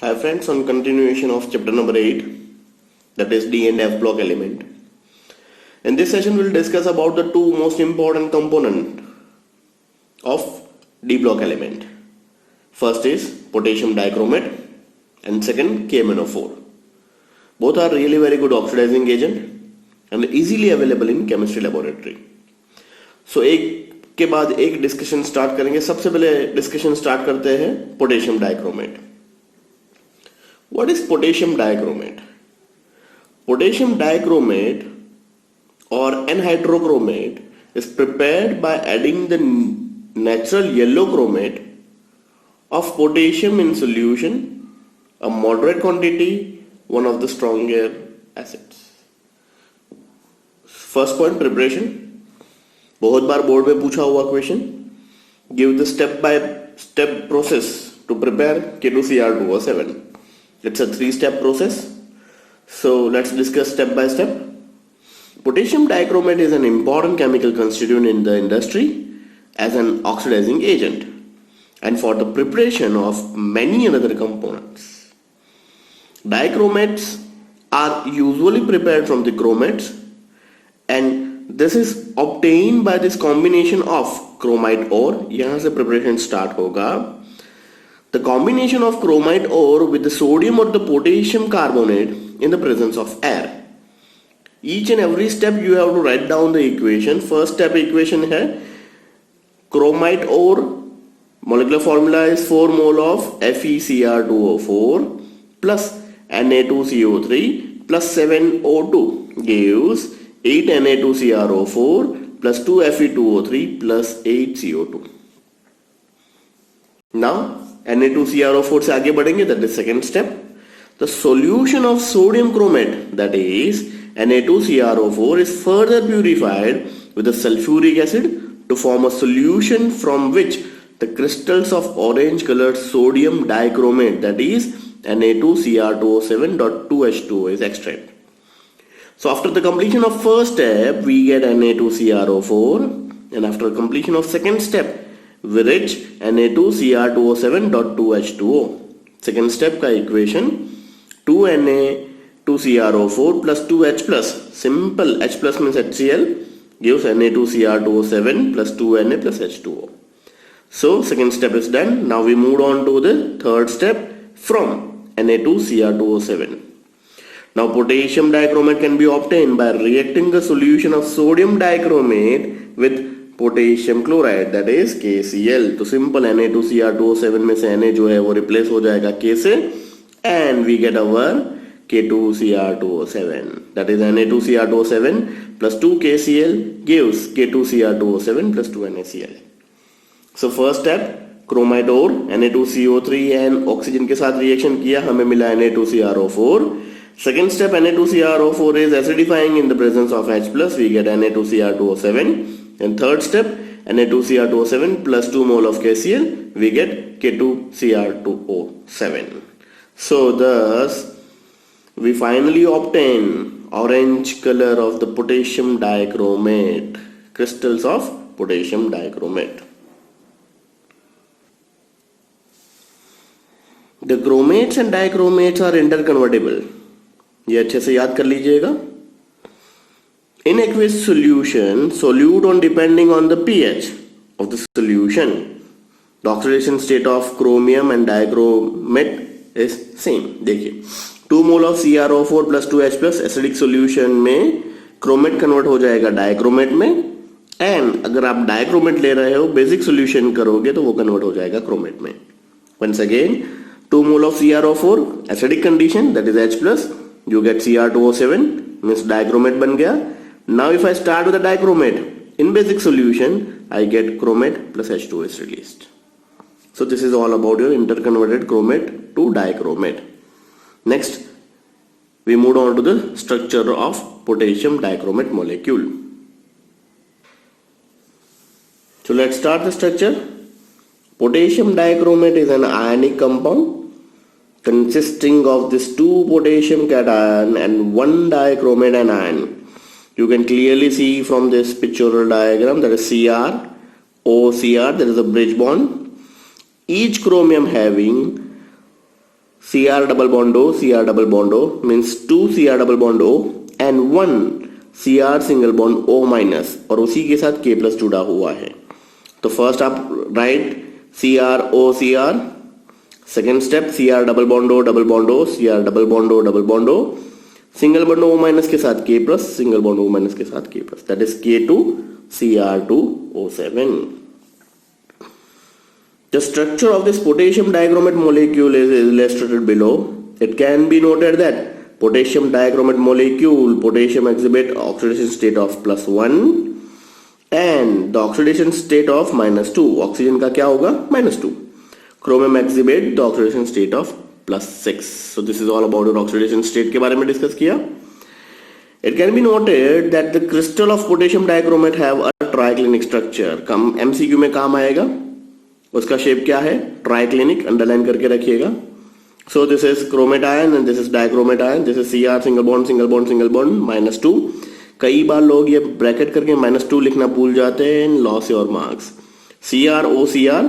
Hi friends, on continuation of chapter number 8, that is D and F block element. In this session we'll discuss about the two most important component of D block element. First is potassium dichromate and second KMnO4. Both are really very good oxidizing agent and easily available in chemistry laboratory. So एक के बाद एक discussion start करेंगे. सबसे पहले discussion start करते हैं potassium dichromate. What is potassium dichromate? Potassium dichromate or anhydrochromate is prepared by adding the natural yellow chromate of potassium in solution, a moderate quantity, one of the stronger acids. First point, preparation. बहुत बार board में पूछा हुआ question. Give the step by step process to prepare K2Cr2O7. It's a 3-step process. So let's discuss step by step. Potassium dichromate is an important chemical constituent in the industry as an oxidizing agent and for the preparation of many other components. Dichromates are usually prepared from the chromates and this is obtained by this combination of chromite ore. यहाँ से preparation start होगा. The combination of chromite ore with the sodium or the potassium carbonate in the presence of air. Each and every step you have to write down the equation. First step equation है chromite ore. Molecular formula is 4 mole of FeCr2O4 plus Na2CO3 plus 7O2 gives 8 Na2CrO4 plus 2 Fe2O3 plus 8 CO2. Now Na2CrO4 से आगे बढ़ेंगे. That is second step. The solution of sodium chromate, that is Na2CrO4, is further purified with the sulfuric acid to form a solution from which the crystals of orange colored sodium dichromate, that is Na2Cr2O7.2H2O, is extracted. So after the completion of first step we get Na2CrO4 and after completion of second step we reach Na2Cr2O7.2H2O. Second step का equation 2Na2CrO4 plus 2H plus. Simple. H plus means HCl gives Na2Cr2O7 plus 2Na plus H2O. So second step is done. Now we move on to the third step from Na2Cr2O7. Now potassium dichromate can be obtained by reacting the solution of sodium dichromate with potassium chloride, that is KCl. तो simple Na2Cr2O7 में से Na जो है वो replace हो जाएगा K से and we get our K2Cr2O7, that is Na2Cr2O7 plus 2 KCl gives K2Cr2O7 plus 2 NaCl. So first step chromite और Na2CO3 एंड ऑक्सीजन के साथ रिएक्शन किया, हमें मिला Na2CrO4. Second step, Na2CrO4 is acidifying in the presence of H plus, we get Na2Cr2O7. And third step, Na2Cr2O7 plus 2 mole of KCl, we get K2Cr2O7. So thus, we finally obtain orange color of the potassium dichromate, crystals of potassium dichromate. The chromates and dichromates are interconvertible. ये अच्छे से याद कर लीजिएगा. In aqueous solution, solute on depending on the pH of the solution. The oxidation state of chromium and dichromate is same. देखिए 2 mole of CrO4 plus 2H plus acidic solution में chromate convert हो जाएगा dichromate में and अगर आप dichromate ले रहे हो basic solution करोगे तो वो convert हो जाएगा chromate में. Once again 2 mole of CrO4 acidic condition, that is H plus, you get Cr2O7 means dichromate बन गया. Now if I start with the dichromate in basic solution, I get chromate plus H2O is released. So this is all about your interconverted chromate to dichromate. Next, we move on to the structure of potassium dichromate molecule. So let's start the structure. Potassium dichromate is an ionic compound consisting of these 2 potassium cation and 1 dichromate anion. You can clearly see from this pictorial diagram that is Cr, OCr, there is a bridge bond. Each chromium having Cr double bond O, Cr double bond O means 2 Cr double bond O and 1 Cr single bond O minus और उसी के साथ K plus जुड़ा हुआ है. तो first आप right Cr O Cr, second step Cr double bond O double bond O, Cr double bond O double bond O, single bond O minus के साथ K plus, single bond O minus के साथ K plus, that is K2Cr2O7. The structure of this potassium dichromate molecule is illustrated below. It can be noted that potassium dichromate molecule, potassium exhibit oxidation state of +1 and the oxidation state of -2. Oxygen का क्या होगा? -2. Chromium exhibit the oxidation state of +6. So this is all about your oxidation state के बारे में discuss किया. It can be noted that the crystal of potassium dichromate have a triclinic structure. Come MCQ में काम आएगा. उसका shape क्या है? ट्राइक्लिनिक, अंडरलाइन करके रखिएगा. सो this is chromate ion and this is dichromate ion. This is Cr single bond single bond single bond -2. कई बार लोग ये ब्रैकेट करके -2 लिखना भूल जाते हैं, lose your marks. Cr O Cr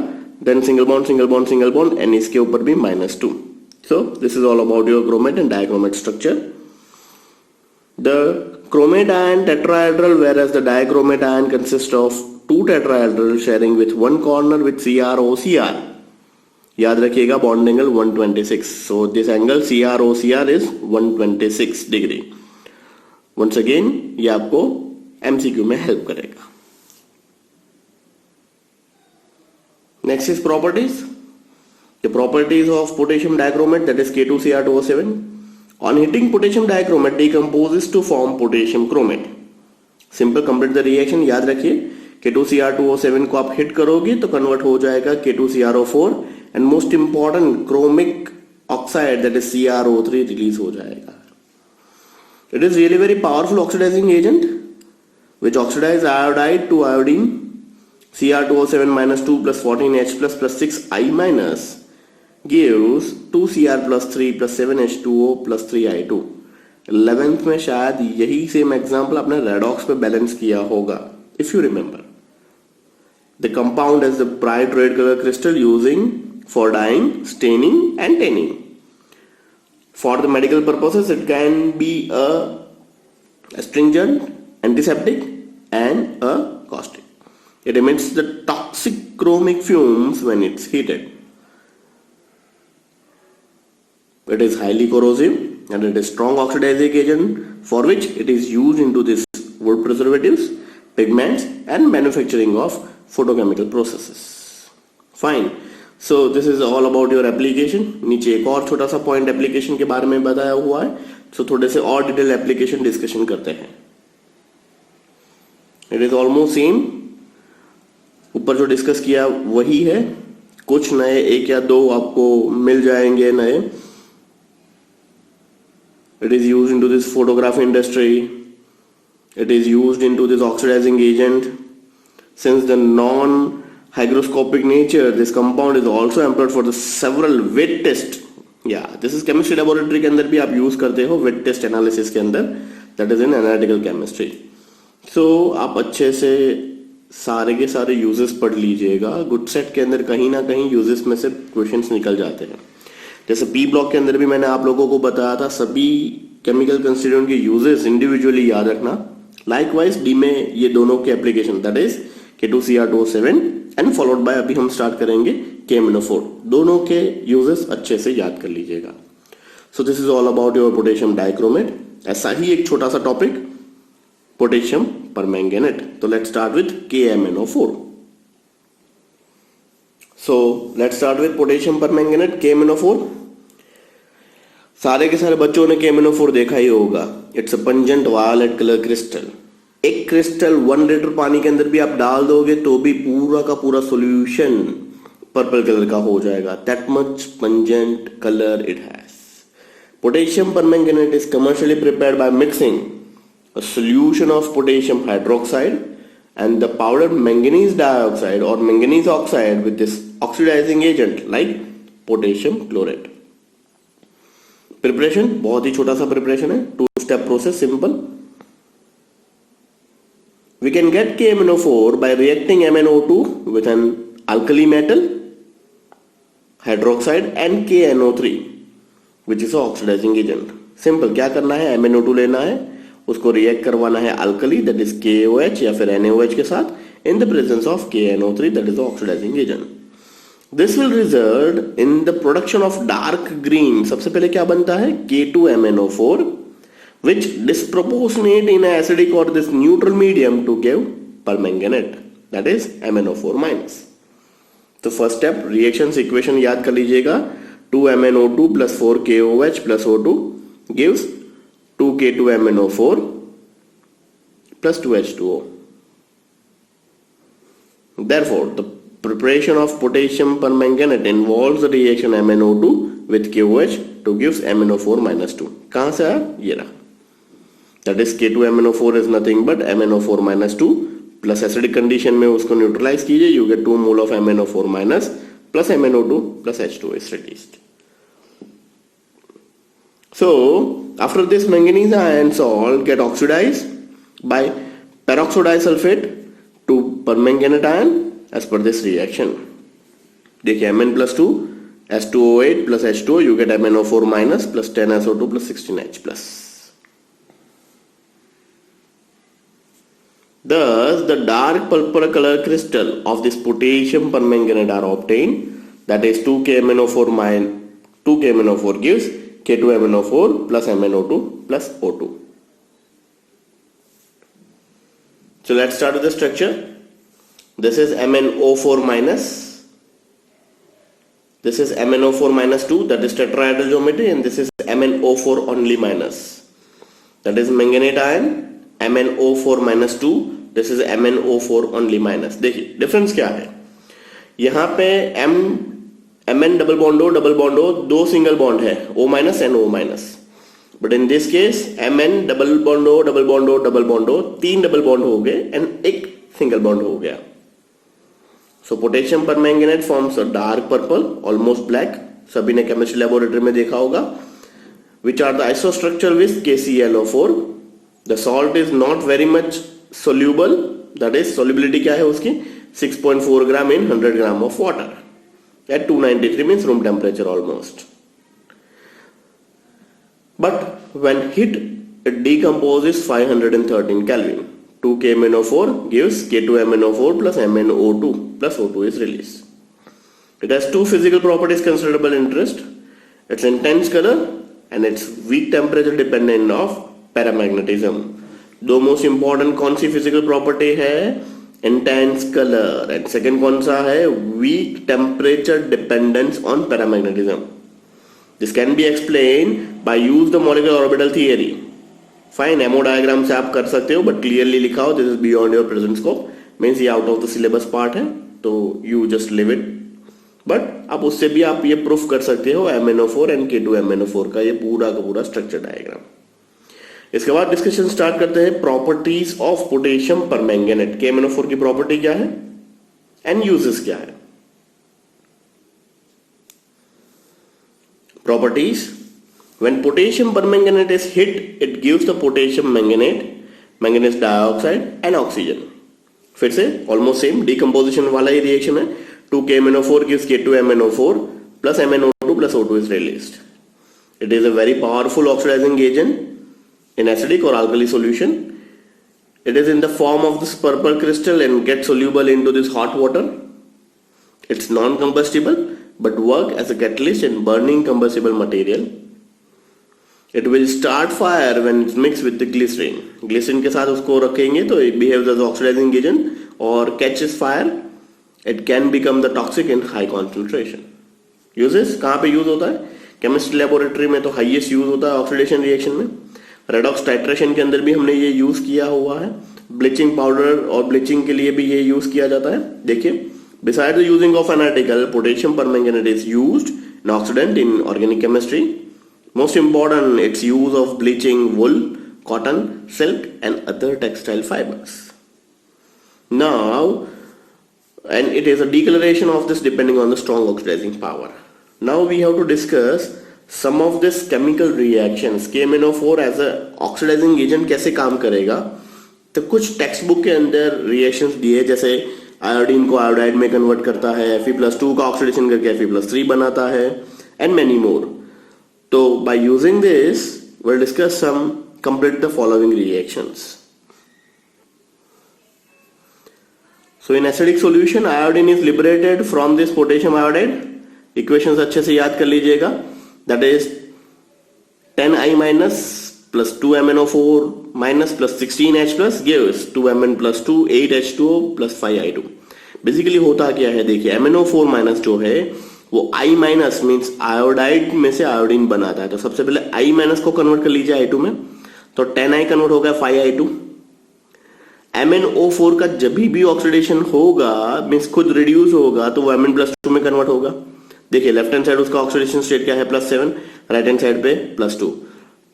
then single bond single bond single bond and इसके ऊपर भी -2. So this is all about your chromate and dichromate structure. The chromate ion tetrahedral whereas the dichromate ion consists of two tetrahedral sharing with one corner with CrOCr. याद रखिएगा bond angle 126. So this angle CrOCr is 126 degree. Once again ये आपको MCQ में help करेगा. Next is properties. The properties of potassium dichromate, that is K2Cr2O7. On heating, potassium dichromate decomposes to form potassium chromate. Simple, complete the reaction. याद रखिए K2Cr2O7 को आप hit करोगे तो कन्वर्ट हो जाएगा K2CrO4 and most important chromic oxide that is CrO3 release हो जाएगा. It is really very powerful oxidizing agent which oxidize iodide to iodine. Cr2O7 -2 plus 14H plus 6I minus gives 2Cr plus 3 plus 7H2O plus 3I2. 11th में शायद यही same example आपने redox पे balance किया होगा. If you remember, the compound has the bright red color crystal using for dyeing, staining and tanning. For the medical purposes, it can be a astringent, antiseptic and a caustic. It emits the toxic chromic fumes when it's heated. It is highly corrosive and it is strong oxidizing agent for which it is used into this wood preservatives, pigments and manufacturing of photochemical processes. Fine. So this is all about your application. नीचे एक और छोटा सा point application के बारे में बताया हुआ है. So थोड़े से और डिटेल एप्लीकेशन डिस्कशन करते हैं. It is almost same. ऊपर जो डिस्कस किया वही है. कुछ नए एक या दो आपको मिल जाएंगे नए. It is used into this photography industry. It is used into this oxidizing agent. Since the non-hygroscopic nature, this compound is also employed for the several wet test. Yeah, this is chemistry laboratory के अंदर भी आप use करते हो wet test analysis के अंदर. That is in analytical chemistry. So आप अच्छे से सारे के सारे uses पढ़ लीजिएगा. गुड सेट के अंदर कहीं ना कहीं uses में से questions निकल जाते हैं. जैसे पी ब्लॉक के अंदर भी मैंने आप लोगों को बताया था सभी केमिकल कंस्टिट्यूएंट के यूजेस इंडिविजुअली याद रखना. लाइकवाइज डी में ये दोनों के application that is K2Cr2O7 and followed by अभी हम स्टार्ट करेंगे KMnO4. दोनों के यूजेस अच्छे से याद कर लीजिएगा. सो this is all about your potassium dichromate. ऐसा ही एक छोटा सा टॉपिक पोटेशियम परमैंगनेट. तो let's start with KMnO4. So let's start with potassium permanganate KMnO4. सारे के सारे बच्चों ने KMnO4 देखा ही होगा. It's a pungent violet colour crystal. एक क्रिस्टल 1 लीटर पानी के अंदर भी आप डाल दोगे तो भी पूरा का पूरा सॉल्यूशन पर्पल कलर का हो जाएगा. That much pungent colour it has. Potassium permanganate is commercially prepared by mixing a solution of potassium hydroxide and the powdered manganese dioxide or manganese oxide with this oxidizing agent like potassium chlorate. Preparation बहुत ही छोटा सा preparation है. 2-step process, simple. We can get KMnO4 by reacting MnO2 with an alkali metal hydroxide and KNO3. Which is oxidising agent. Simple, क्या करना है, MnO2 लेना है, उसको रिएक्ट करवाना है अल्कली दैट इज KOH या फिर NaOH के साथ in the presence of KNO3 that is oxidising agent. This will result in the production of dark green. सबसे पहले क्या बनता है, K2MnO4 which disproportionate in acidic or this neutral medium to give permanganate that is MnO4 minus. तो first step reaction equation याद कर लीजिएगा. 2MnO2 plus 4KOH plus O2 gives 2K2MnO4 plus 2H2O. Therefore, the preparation of potassium permanganate involves the reaction MnO2 with KOH to gives MnO4 minus 2. कहां से आया, ये रहा. That is K2MnO4 is nothing but MnO4 minus 2 plus acidic condition में उसको neutralise कीजिए, you get 2 mole of MnO4 minus plus MnO2 plus H2 is released. So after this, manganese ion salt get oxidized by peroxide disulfate to permanganate ion as per this reaction. देखिए Mn plus 2 S2O8 plus H2O, you get MnO4 minus plus 10SO2 plus 16H plus. Thus, the dark purple color crystal of this potassium permanganate are obtained. That is 2KMnO4 gives K2MnO4 plus MnO2 plus O2. So let's start with the structure. This is MnO4 minus. This is MnO4 minus 2, that is tetrahedral geometry, and this is MnO4 only minus. That is manganate ion. MnO4 minus 2, this is MnO4 only minus. देखिए difference क्या है, यहाँ पे Mn double बॉन्डो दो single bond है, O minus and O minus. But in this case Mn double बॉन्डो 3 double bond हो गए एंड एक सिंगल बॉन्ड हो गया. So potassium permanganate forms a dark purple almost black. सभी ने केमिस्ट्री लेबोरेटरी में देखा होगा. Which are the isostructure with KClO4. The salt is not very much soluble, that is solubility क्या है उसकी 6.4 gram in 100 gram of water at 293 means room temperature almost. But when heat it decomposes 513 Kelvin. 2KMnO4 gives K2MnO4 plus MnO2 plus O2 is released. It has two physical properties considerable interest. Its intense color and its weak temperature dependent of paramagnetism. दो most important कौन सी physical property है, intense colour, and second कौन सा है, weak temperature dependence on paramagnetism. This can be explain by use the molecular orbital theory. Fine, MO diagram से आप कर सकते हो, बट क्लियरली लिखा हो this is beyond your present scope, means ये out of the syllabus part है, तो you just leave it. But आप उससे भी आप ये प्रूफ कर सकते हो MnO4 एंड K2MnO4 का ये पूरा का पूरा स्ट्रक्चर डायग्राम. इसके बाद डिस्कशन स्टार्ट करते हैं properties of potassium permanganate. KMnO4 की प्रॉपर्टी क्या है एंड यूजेस क्या है. Properties, when potassium permanganate is hit it gives the potassium manganate, manganese dioxide and oxygen. फिर से ऑलमोस्ट सेम डिकम्पोजिशन वाला ही रिएक्शन है. 2KMnO4 gives K2MnO4 plus MnO2 plus O2 is released. It is a very powerful oxidizing agent in acidic or alkali solution. It is in the form of this purple crystal and gets soluble into this hot water. It's non-combustible but work as a catalyst in burning combustible material. It will start fire when it's mixed with the glycerin. Glycerin के साथ उसको रखेंगे तो it behaves as oxidizing agent or catches fire. It can become the toxic in high concentration. Uses कहाँ पे use होता है, chemistry laboratory में तो हाईएस्ट यूज होता है ऑक्सीडेशन रिएक्शन में. रेडॉक्स टाइट्रेशन के अंदर भी हमने ये यूज किया हुआ है. ब्लीचिंग पाउडर और ब्लीचिंग के लिए भी ये यूज किया जाता है. देखिए, beside the using of an article potassium permanganate is used an oxidant in organic chemistry. Most important its use of bleaching wool, cotton, silk and other textile fibres. Now and it is a decoloration of this depending on the strong oxidizing power. Now we have to discuss some of this chemical reactions. KMnO4 as a oxidizing agent कैसे काम करेगा. तो कुछ text book के अंदर reactions दिए, जैसे iodine को आयोडाइड में कन्वर्ट करता है, Fe+2 का ऑक्सीडेशन करके Fe+3 बनाता है, एंड मेनी मोर. तो by using this, we'll discuss some complete the following reactions. So in acidic solution, iodine is liberated from this potassium iodide. Equations अच्छे से याद कर लीजिएगा. That is 10I minus plus 2MnO4 minus plus 16H plus gives 2Mn plus 2 8H2O plus 5I2. Basically होता क्या है देखिए, MnO4 minus जो है वो I माइनस मीन्स आयोडाइड में से आयोडीन बनाता है. तो सबसे पहले I माइनस को कन्वर्ट कर लीजिए I2 में, तो 10I कन्वर्ट हो गया 5I2. MnO4 का जब भी ऑक्सीडेशन होगा मीन्स खुद रिड्यूस होगा तो वो Mn प्लस 2 में कन्वर्ट होगा. देखिए लेफ्ट हैंड साइड उसका ऑक्सीडेशन स्टेट क्या है +7, राइट हैंड साइड पे +2.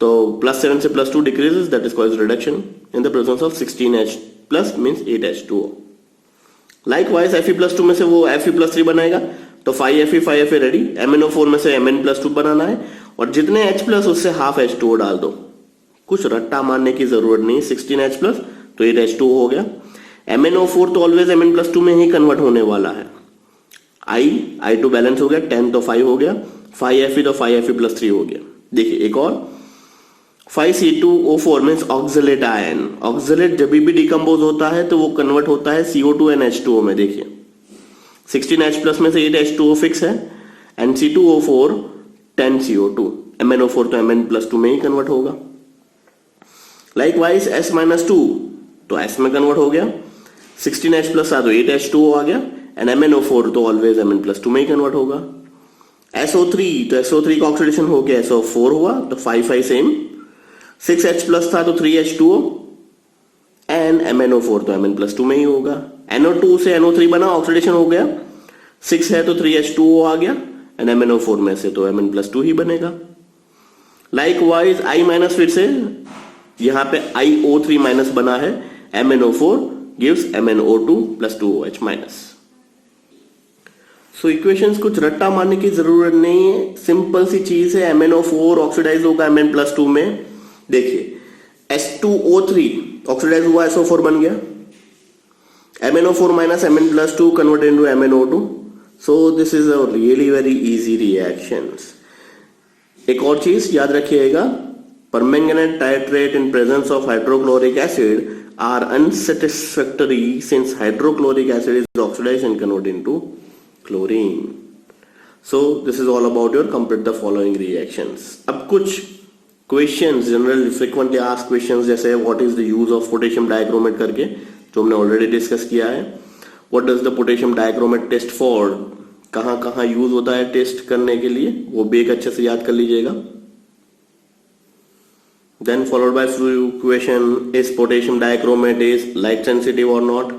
तो +7 से +2 decreases, that is called reduction in the presence of 16H plus means 8H2O. Likewise Fe+2 में से वो Fe+3 बनाएगा तो 5Fe रेडी. MnO4 में से Mn+2 बनाना है और जितने H प्लस उससे हाफ H2O डाल दो. कुछ रट्टा मारने की जरूरत नहीं. 16H प्लस तो 8H2O हो गया. MnO4 तो ऑलवेज Mn+2 में ही कन्वर्ट होने वाला है. I2 बैलेंस हो गया, 10 तो 5 हो गया, 5Fe तो 5Fe+3 हो गया. देखिए एक और 5C2O4 means oxalate ion. Oxalate जब भी डिकम्पोज होता है तो वो कन्वर्ट होता है CO2 and H2O में. देखिए 16H प्लस में से 8H2O फिक्स है एंड C2O4 10CO2. MnO4 तो Mn+2 में ही कन्वर्ट होगा. लाइकवाइज S-2 तो S में कन्वर्ट हो गया, 16H प्लस आ तो 8H2O आ गया एंड MnO4 तो ऑलवेज Mn+2 में ही कन्वर्ट होगा. SO3 तो SO3 का ऑक्सीडेशन हो गया, SO4 हुआ तो 5 सेम. 6H प्लस था तो 3H2O एंड MnO4 तो Mn+2 में ही होगा. NO2 से NO3 बना, ऑक्सीडेशन हो गया, 6 है तो 3H2O आ गया एंड MnO4 में से तो Mn+2 ही बनेगा. लाइकवाइज I माइनस फिर से यहां पे IO3 माइनस बना है, MnO4 gives MnO2 plus 2OH minus. So equations कुछ रट्टा मारने की जरूरत नहीं है, सिंपल सी चीज है. MnO4 ऑक्सीडाइज होगा Mn+2 में. देखिए H2O3 ऑक्सीडाइज हुआ, SO4 बन गया. MnO4 minus Mn+2 converted into MnO2. So this is a really very easy reactions. एक और चीज याद रखिएगा, permanganate titrate in presence of hydrochloric acid are unsatisfactory since hydrochloric acid is oxidized and converted into chlorine. So this is all about your complete the following reactions. अब कुछ questions general frequently asked questions जैसे what is the use of potassium dichromate करके, जो हमने already discuss किया है. What does the potassium dichromate test for, कहां कहां यूज होता है टेस्ट करने के लिए, वो भी एक अच्छे से याद कर लीजिएगा. Then followed by few question, is potassium dichromate is light sensitive और not.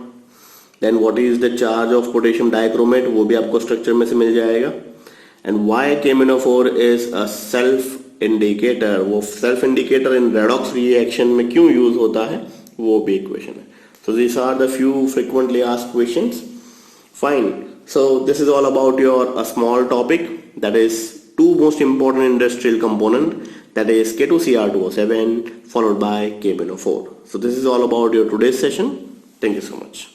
Then what is the charge of potassium dichromate, वो भी आपको स्ट्रक्चर में से मिल जाएगा. And why KMnO4 is a self indicator, वो self indicator in redox reaction में क्यों यूज होता है वो भी क्वेश्चन है. So this are the few frequently asked questions. Fine. So this is all about your a small topic, that is two most important industrial component, that is K2Cr2O7 followed by KMnO4. So this is all about your today's session. Thank you so much.